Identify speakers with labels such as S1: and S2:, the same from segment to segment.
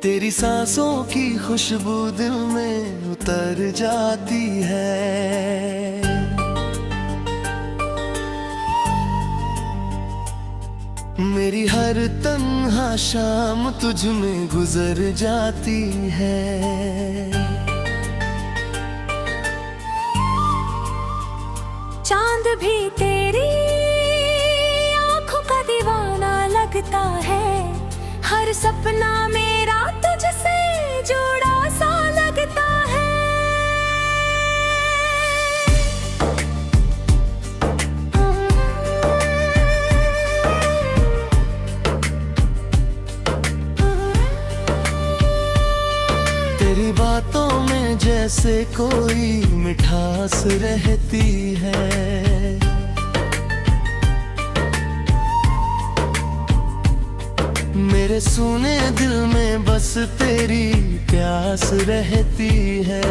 S1: तेरी सांसों की खुशबू दिल में उतर जाती है। मेरी हर तन्हा शाम तुझ में गुजर जाती है।
S2: चांद भी तेरी आंखों का दीवाना लगता है। हर सपना मेरा तुझसे जुड़ा सा लगता है।
S1: तेरी बातों में जैसे कोई मिठास रहती है। मेरे सूने दिल में बस तेरी प्यास रहती है।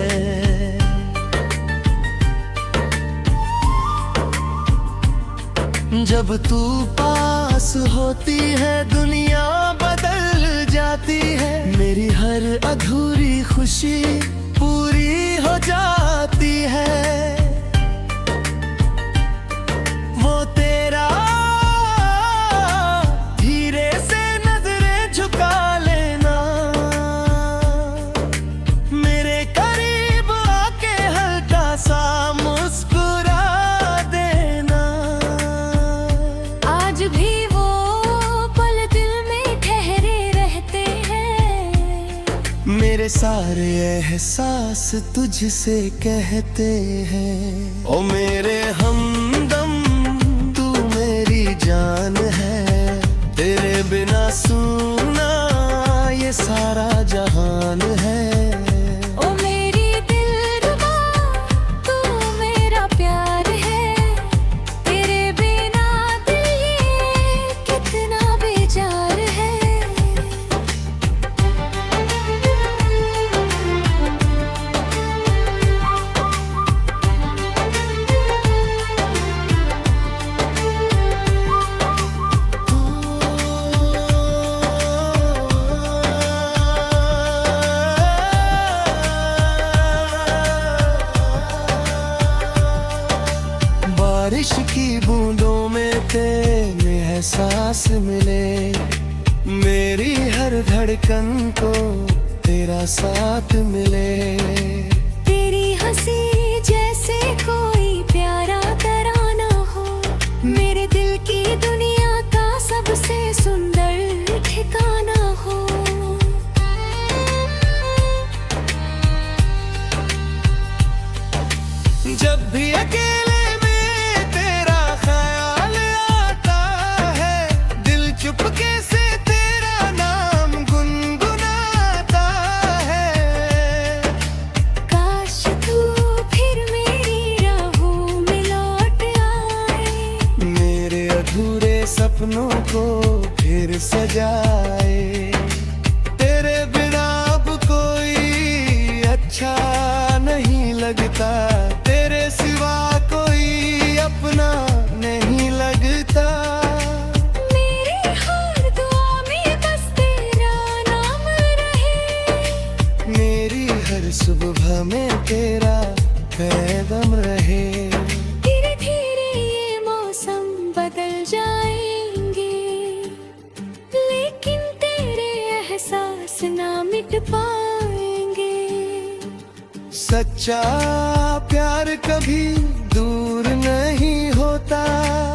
S1: जब तू पास होती है दुनिया बदल जाती है। मेरी हर अधूरी खुशी पूरी हो जाती है। वो तेरा धीरे से नजरें झुका लेना, मेरे करीब आके हल्का सा मुस्कुरा देना।
S2: आज भी वो पल दिल में ठहरे रहते हैं।
S1: मेरे सारे एहसास तुझसे कहते हैं। ओ मेरे हमदम तू मेरी जान है। तेरे बिना सूना ये सारा जहान है।
S2: ओ मेरी दिलरुबा तू मेरा प्यार है। तेरे बिना दिल ये कितना बेजार है।
S1: बारिश की बूंदों में तेरे एहसास मिले। मेरी हर धड़कन को तेरा साथ मिले।
S2: तेरी हंसी जैसे कोई प्यारा तराना हो। मेरे दिल की दुनिया का सबसे सुंदर ठिकाना हो।
S1: जब भी अकेले में तेरा ख्याल आता है, दिल चुपके से तेरा नाम गुनगुनाता है।
S2: काश तू फिर मेरी राहों में लौट आए।
S1: मेरे अधूरे सपनों को फिर सजाए। तेरे बिना अब कोई अच्छा नहीं लगता। तेरे सिवा कोई अपना नहीं लगता।
S2: मेरी हर दुआ में बस तेरा नाम रहे।
S1: मेरी हर सुबह में तेरा कदम रहे।
S2: धीरे धीरे ये मौसम बदल जाएंगे, लेकिन तेरे एहसास ना मिट पाएंगे।
S1: सच्चा प्यार कभी दूर नहीं होता।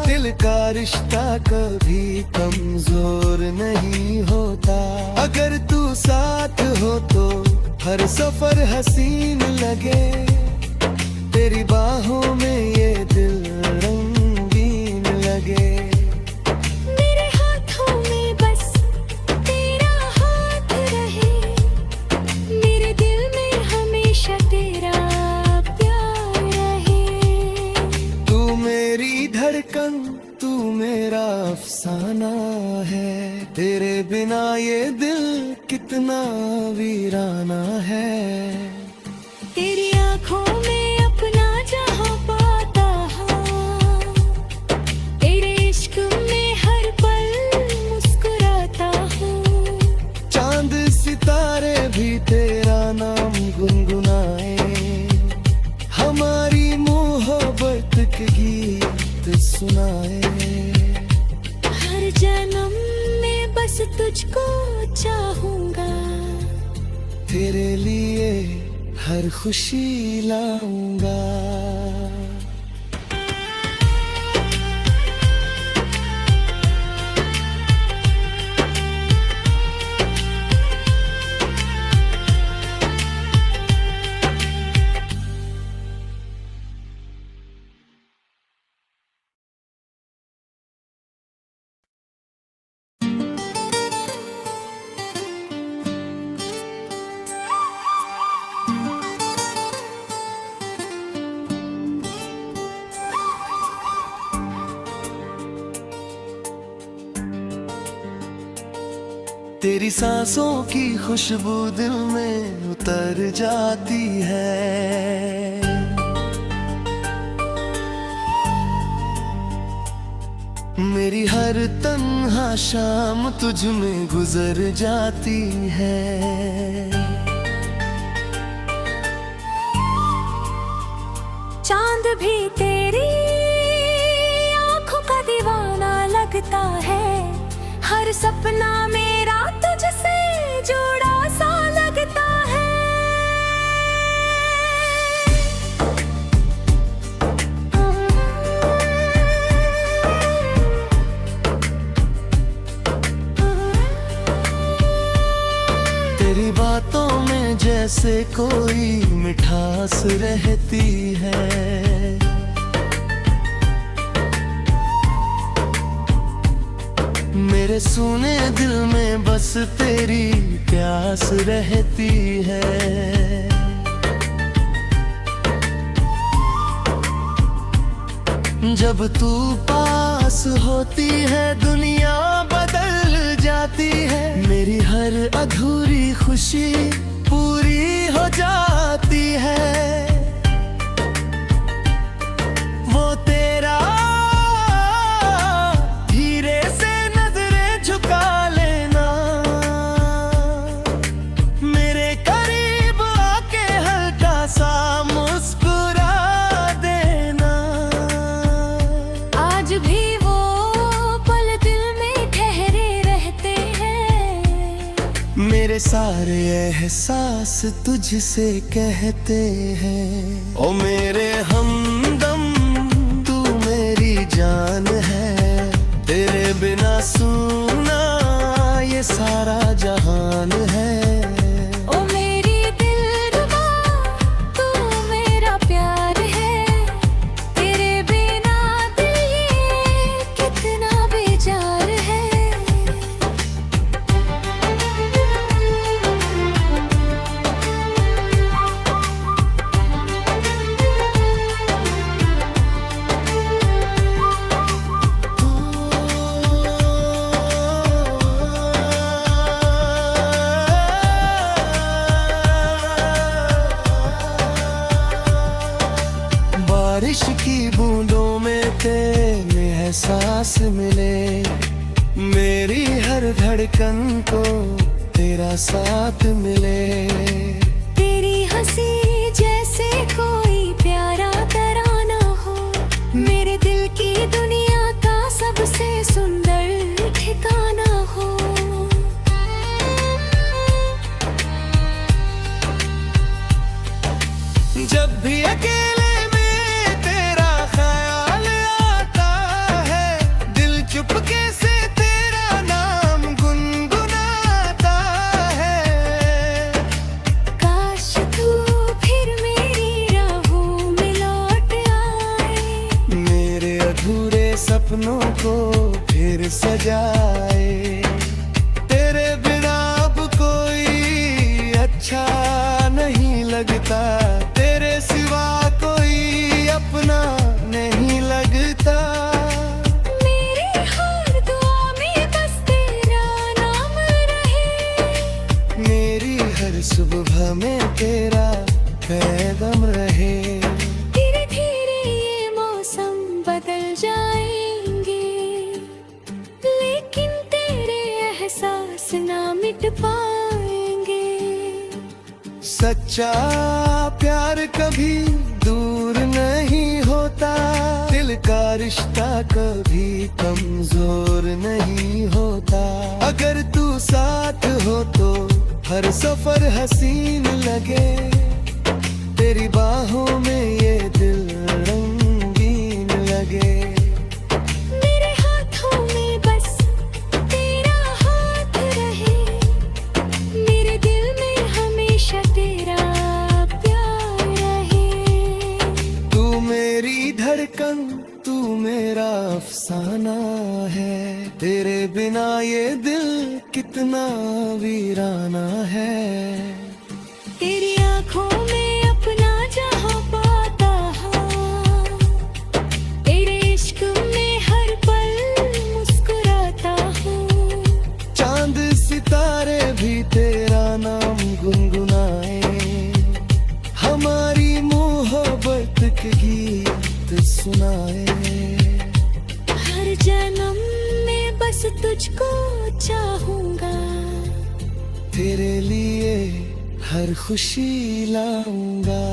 S1: दिल का रिश्ता कभी कमजोर नहीं होता। अगर तू साथ हो तो हर सफर हसीन लगे। तेरी बाहों में ये दिल रंगीन लगे।
S2: मेरे हाथों में बस तेरा हाथ रहे। मेरे दिल में हमेशा तेरा प्यार रहे।
S1: तू मेरी धड़कन तू मेरा अफसाना है। तेरे बिना ये दिल कितना वीराना है।
S2: तेरी आंखों में अपना जहां पाता हूँ। तेरे इश्क में हर पल मुस्कुराता हूँ।
S1: चांद सितारे
S2: बस तुझको चाहूंगा,
S1: तेरे लिए हर खुशी लाऊंगा। तेरी सांसों की खुशबू दिल में उतर जाती है, मेरी हर तन्हा शाम तुझ में गुजर जाती है।
S2: चांद भी तेरी आंखों का दीवाना लगता है, हर सपना मेरा तुझसे जुड़ा सा लगता है।
S1: तेरी बातों में जैसे कोई मिठास रहती है, मेरे सूने दिल में बस तेरी प्यास रहती है। जब तू पास होती है दुनिया बदल जाती है, मेरी हर अधूरी खुशी पूरी हो जाती है। वो तेरा धीरे से नजरें झुका लेना, मेरे करीब आके हल्का सा मुस्कुरा देना।
S2: आज भी वो पल दिल में ठहरे रहते हैं,
S1: मेरे सारे एहसास तुझसे कहते हैं। ओ मेरे हमदम तू मेरी जान है, तेरे बिना सूना ये सारा जहान है।
S2: ओ मेरी दिलरुबा तू मेरा प्यार है, तेरे बिना दिल ये कितना बेजार है।
S1: बारिश की बूंदों में तेरे एहसास मिले, मेरी हर धड़कन को तेरा साथ मिले।
S2: तेरी हंसी जैसे कोई प्यारा तराना हो, मेरे दिल की दुनिया का सबसे सुंदर ठिकाना हो।
S1: जब भी अकेले में तेरा ख्याल आता है, दिल चुपके से तेरा नाम गुनगुनाता है।
S2: काश तू फिर मेरी राहों में लौट आए,
S1: मेरे अधूरे सपनों को फिर सजाए। तेरे बिना अब कोई अच्छा नहीं लगता, तेरे सिवा कोई अपना नहीं लगता।
S2: मेरी हर दुआ में बस तेरा नाम रहे,
S1: मेरी हर सुबह में तेरा पैगाम रहे।
S2: धीरे धीरे ये मौसम बदल जाएंगे, लेकिन तेरे एहसास ना मिट पाएंगे।
S1: सच्चा प्यार कभी दूर नहीं होता, दिल का रिश्ता कभी कमजोर नहीं होता। अगर तू साथ हो तो हर सफर हसीन लगे, तेरी बाहों में ये दिल रंगीन लगे।
S2: मेरे हाथों में बस तेरा हाथ रहे, मेरे दिल में हमेशा तेरा प्यार रहे।
S1: तू मेरी धड़कन, तू मेरा अफसाना है, तेरे बिना ये दिल कितना वीराना है।
S2: तेरी आँखों में अपना जहां पाता हूँ, तेरे इश्क में हर पल मुस्कुराता हूँ।
S1: चांद सितारे भी तेरा नाम गुनगुनाए, हमारी मोहब्बत के गीत सुनाए।
S2: हर जन्म में बस तुझको चाहूंगा,
S1: तेरे लिए हर खुशी लाऊंगा।